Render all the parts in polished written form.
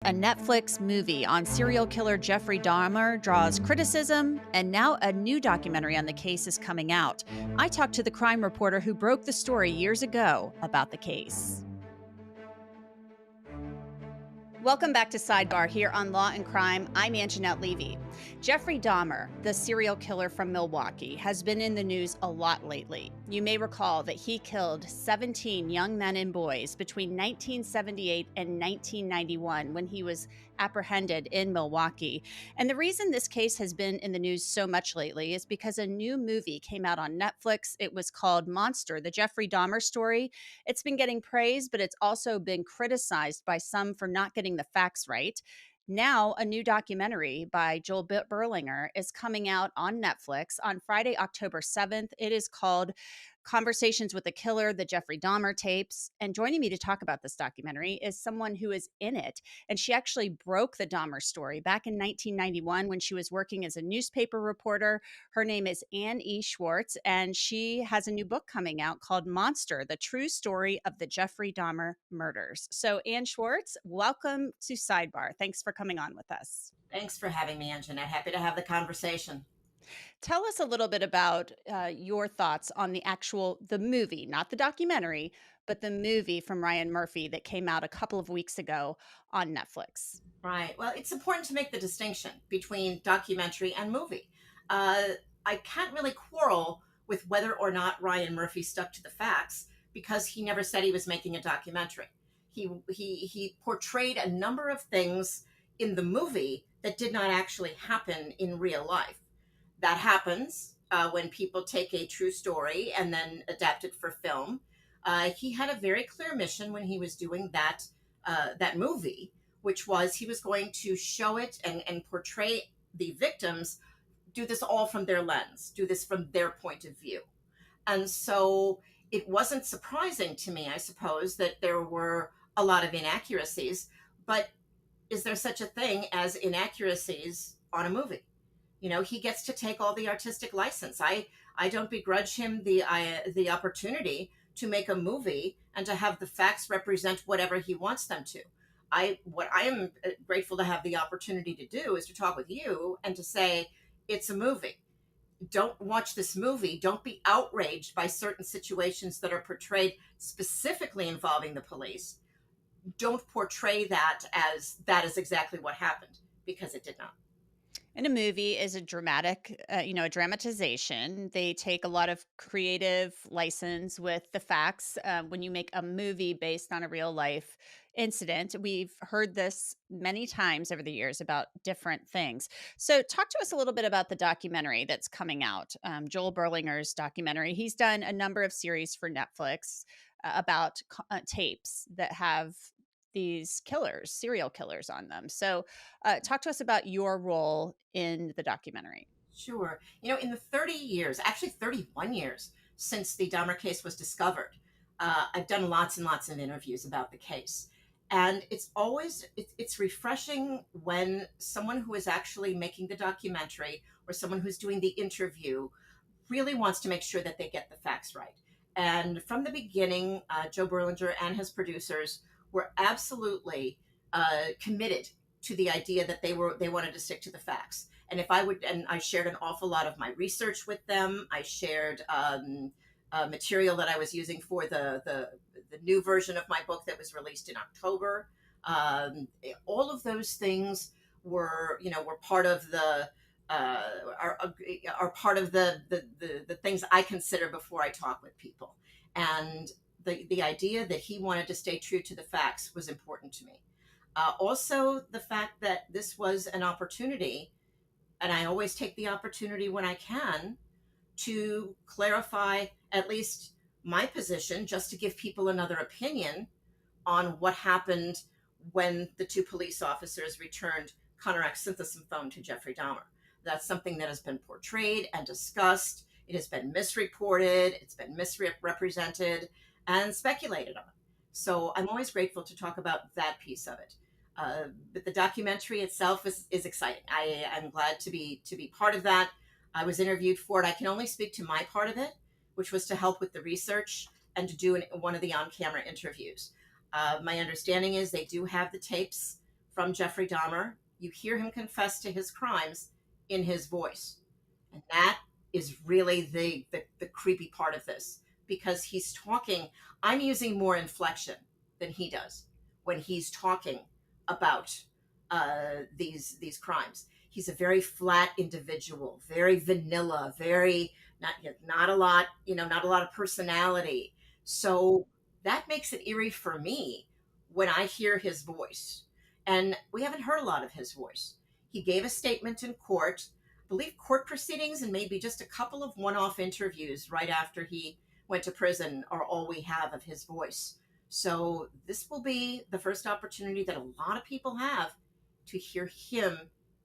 A Netflix movie on serial killer Jeffrey Dahmer draws criticism, and now a new documentary on the case is coming out. I talked to the crime reporter who broke the story years ago about the case. Welcome back to Sidebar here on Law and Crime. I'm Angenette Levy. Jeffrey Dahmer, the serial killer from Milwaukee, has been in the news a lot lately. You may recall that he killed 17 young men and boys between 1978 and 1991 when he was apprehended in Milwaukee. And the reason this case has been in the news so much lately is because a new movie came out on Netflix. It was called Monster, the Jeffrey Dahmer story. It's been getting praised, but it's also been criticized by some for not getting the facts right. Now, a new documentary by Joel Berlinger is coming out on Netflix on Friday, October 7th. It is called Conversations with the Killer, the Jeffrey Dahmer tapes. And joining me to talk about this documentary is someone who is in it. And she actually broke the Dahmer story back in 1991 when she was working as a newspaper reporter. Her name is Ann E. Schwartz, and she has a new book coming out called Monster, the True Story of the Jeffrey Dahmer Murders. So Ann Schwartz, welcome to Sidebar. Thanks for coming on with us. Thanks for having me, Angenette. Happy to have the conversation. Tell us a little bit about your thoughts on the movie, not the documentary, but the movie from Ryan Murphy that came out a couple of weeks ago on Netflix. Right. Well, it's important to make the distinction between documentary and movie. I can't really quarrel with whether or not Ryan Murphy stuck to the facts because he never said he was making a documentary. He portrayed a number of things in the movie that did not actually happen in real life. That happens when people take a true story and then adapt it for film. He had a very clear mission when he was doing that movie, which was he was going to show it and portray the victims, do this all from their lens, do this from their point of view. And so it wasn't surprising to me, I suppose, that there were a lot of inaccuracies. But is there such a thing as inaccuracies on a movie? You know, he gets to take all the artistic license. I don't begrudge him the opportunity to make a movie and to have the facts represent whatever he wants them to. What I am grateful to have the opportunity to do is to talk with you and to say, it's a movie. Don't watch this movie. Don't be outraged by certain situations that are portrayed specifically involving the police. Don't portray that is exactly what happened, because it did not. And a movie is a dramatic, a dramatization. They take a lot of creative license with the facts. When you make a movie based on a real life incident, we've heard this many times over the years about different things. So talk to us a little bit about the documentary that's coming out, Joel Berlinger's documentary. He's done a number of series for Netflix about tapes that have these serial killers on them. So talk to us about your role in the documentary. Sure. You know, in the 30 years, actually 31 years since the Dahmer case was discovered, I've done lots and lots of interviews about the case. And it's refreshing when someone who is actually making the documentary or someone who's doing the interview really wants to make sure that they get the facts right. And from the beginning, Joe Berlinger and his producers were absolutely committed to the idea that they wanted to stick to the facts. And I shared an awful lot of my research with them. I shared material that I was using for the new version of my book that was released in October. All of those things were part of are part of the things I consider before I talk with people. And the idea that he wanted to stay true to the facts was important to me. Also, the fact that this was an opportunity, and I always take the opportunity when I can to clarify at least my position, just to give people another opinion on what happened when the two police officers returned Conarac synthesome to Jeffrey Dahmer. That's something that has been portrayed and discussed. It has been misreported. It's been misrepresented and speculated on. So I'm always grateful to talk about that piece of it. But the documentary itself is exciting. I'm glad to be part of that. I was interviewed for it. I can only speak to my part of it, which was to help with the research and to do one of the on-camera interviews. My understanding is they do have the tapes from Jeffrey Dahmer, you hear him confess to his crimes in his voice. And that is really the creepy part of this, because he's talking, I'm using more inflection than he does when he's talking about these crimes. He's a very flat individual, very vanilla, very not a lot, not a lot of personality. So that makes it eerie for me when I hear his voice. And we haven't heard a lot of his voice. He gave a statement in court, I believe court proceedings, and maybe just a couple of one-off interviews right after he went to prison are all we have of his voice. So this will be the first opportunity that a lot of people have to hear him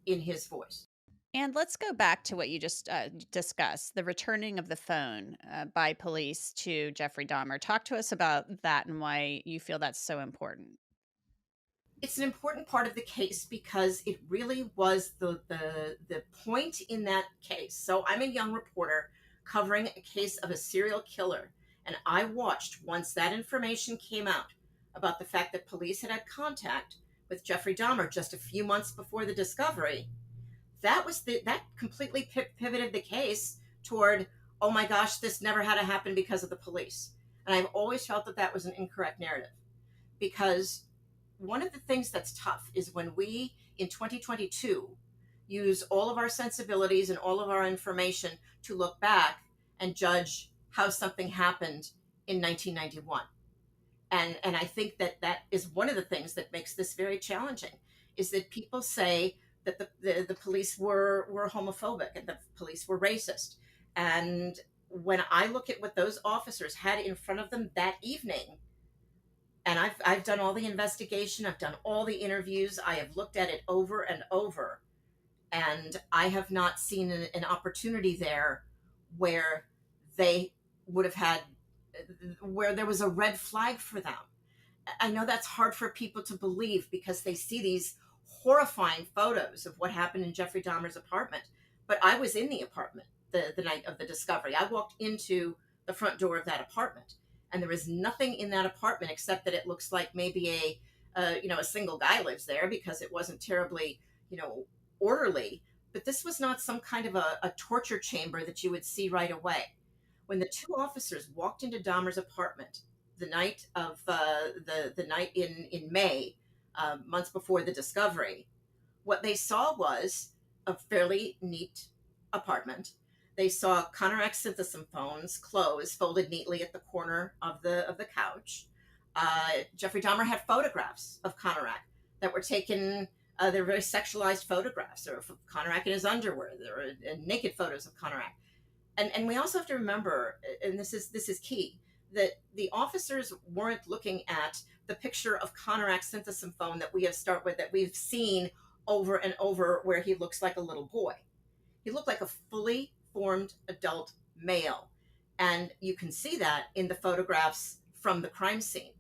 in his voice. And let's go back to what you just discussed, the returning of the phone by police to Jeffrey Dahmer. Talk to us about that and why you feel that's so important. It's an important part of the case because it really was the point in that case. So I'm a young reporter covering a case of a serial killer, and I watched once that information came out about the fact that police had contact with Jeffrey Dahmer just a few months before the discovery. That completely pivoted the case toward, oh my gosh, this never had to happen because of the police. And I've always felt that that was an incorrect narrative, because one of the things that's tough is when we in 2022 use all of our sensibilities and all of our information to look back and judge how something happened in 1991. And I think that is one of the things that makes this very challenging, is that people say that the police were homophobic and the police were racist. And when I look at what those officers had in front of them that evening, and I've done all the investigation, I've done all the interviews, I have looked at it over and over, and I have not seen an opportunity there where they would have had, where there was a red flag for them. I know that's hard for people to believe because they see these horrifying photos of what happened in Jeffrey Dahmer's apartment, but I was in the apartment the night of the discovery. I walked into the front door of that apartment, and there was nothing in that apartment except that it looks like maybe a single guy lives there, because it wasn't terribly, orderly. But this was not some kind of a torture chamber that you would see right away. When the two officers walked into Dahmer's apartment the night of the night in May, months before the discovery, what they saw was a fairly neat apartment. They saw Conarac synthesome phones, clothes folded neatly at the corner of the couch. Jeffrey Dahmer had photographs of Conarac that were taken. They're very sexualized photographs, or of Conarac in his underwear. There are naked photos of Conarac. And we also have to remember, and this is key, that the officers weren't looking at the picture of Conarac synthesome phone that we've seen over and over, where he looks like a little boy. He looked like a fully formed adult male. And you can see that in the photographs from the crime scene.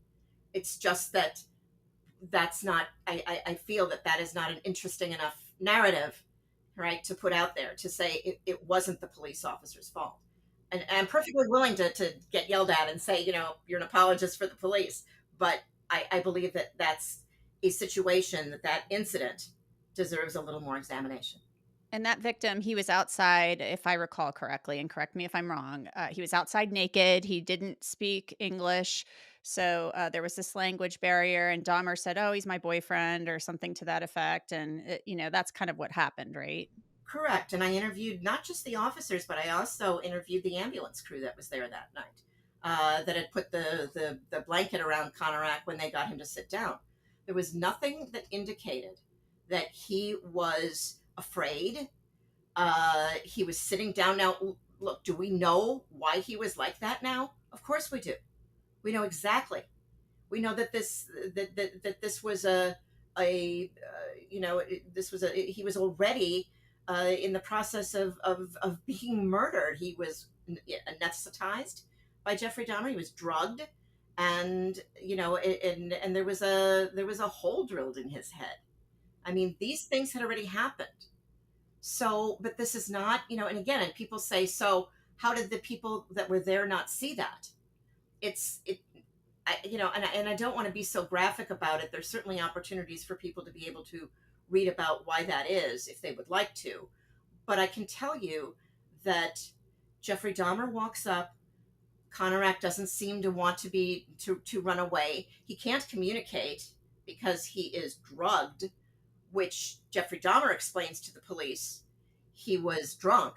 It's just that's not, I feel that is not an interesting enough narrative, right, to put out there to say it wasn't the police officer's fault. And I'm perfectly willing to get yelled at and say, you're an apologist for the police. But I believe that that's a situation, that incident deserves a little more examination. And that victim, he was outside, if I recall correctly, and correct me if I'm wrong, he was outside naked. He didn't speak English. So there was this language barrier, and Dahmer said, oh, he's my boyfriend, or something to that effect. And, that's kind of what happened, right? Correct. And I interviewed not just the officers, but I also interviewed the ambulance crew that was there that night, that had put the blanket around Conarac when they got him to sit down. There was nothing that indicated that he was afraid. He was sitting down. Now, look, do we know why he was like that now? Of course we do. We know exactly. We know that this was he was already in the process of being murdered. He was anesthetized by Jeffrey Dahmer. He was drugged, and and there was a hole drilled in his head. I mean, these things had already happened. So, but this is not, and again, and people say, so how did the people that were there not see that? and I don't want to be so graphic about it. There's certainly opportunities for people to be able to read about why that is if they would like to. But I can tell you that Jeffrey Dahmer walks up. Conorak doesn't seem to want to run away. He can't communicate because he is drugged, which Jeffrey Dahmer explains to the police. He was drunk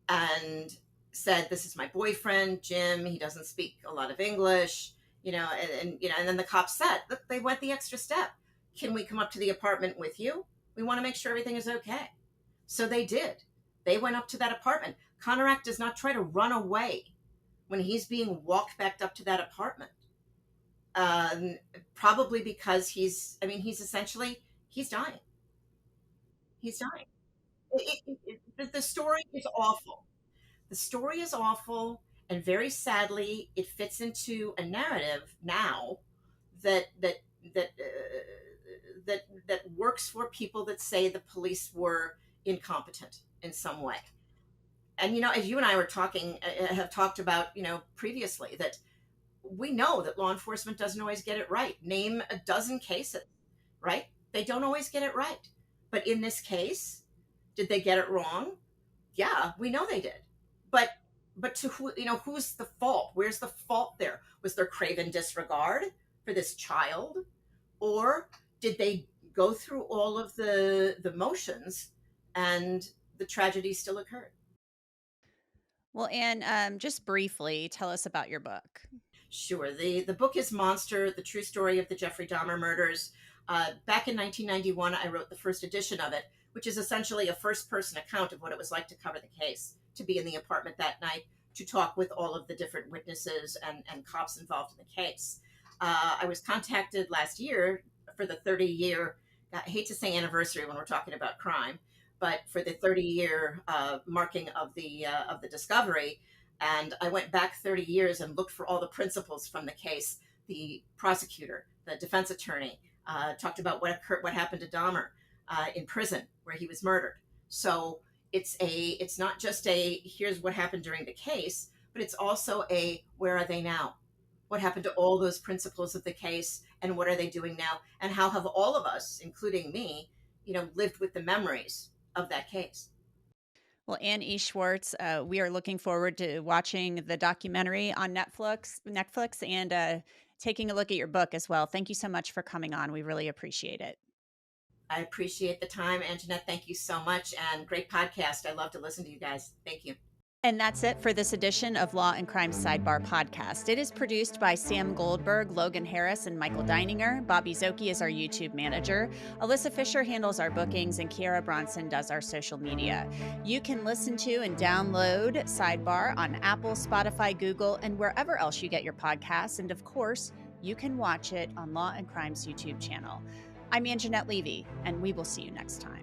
and said, "This is my boyfriend, Jim. He doesn't speak a lot of English." And then the cops said, "Look, they went the extra step. Can we come up to the apartment with you? We want to make sure everything is okay." So they did. They went up to that apartment. Conorak does not try to run away when he's being walked back up to that apartment. Probably because he's dying. He's dying. The story is awful. The story is awful, and very sadly, it fits into a narrative now that that that that works for people that say the police were incompetent in some way. And as you and I were talking, have talked about, previously, that we know that law enforcement doesn't always get it right. Name a dozen cases, right? They don't always get it right. But in this case, did they get it wrong? Yeah, we know they did. But to who, who's the fault? Where's the fault there? Was there craven disregard for this child? Or did they go through all of the motions and the tragedy still occurred? Well, and just briefly, tell us about your book. Sure. The book is Monster, the true story of the Jeffrey Dahmer murders. Back in 1991, I wrote the first edition of it, which is essentially a first-person account of what it was like to cover the case, to be in the apartment that night, to talk with all of the different witnesses and cops involved in the case. I was contacted last year for the 30-year, I hate to say anniversary when we're talking about crime, but for the 30-year marking of the discovery. And I went back 30 years and looked for all the principles from the case. The prosecutor, the defense attorney, talked about what happened to Dahmer in prison where he was murdered. So it's not just a here's what happened during the case, but it's also a where are they now? What happened to all those principles of the case, and what are they doing now? And how have all of us, including me, lived with the memories of that case? Well, Ann E. Schwartz, we are looking forward to watching the documentary on Netflix, and taking a look at your book as well. Thank you so much for coming on. We really appreciate it. I appreciate the time, Angenette. Thank you so much, and great podcast. I love to listen to you guys. Thank you. And that's it for this edition of Law and Crime Sidebar Podcast. It is produced by Sam Goldberg, Logan Harris, and Michael Deininger. Bobby Zoki is our YouTube manager. Alyssa Fisher handles our bookings, and Kiara Bronson does our social media. You can listen to and download Sidebar on Apple, Spotify, Google, and wherever else you get your podcasts. And of course, you can watch it on Law and Crime's YouTube channel. I'm Angenette Levy, and we will see you next time.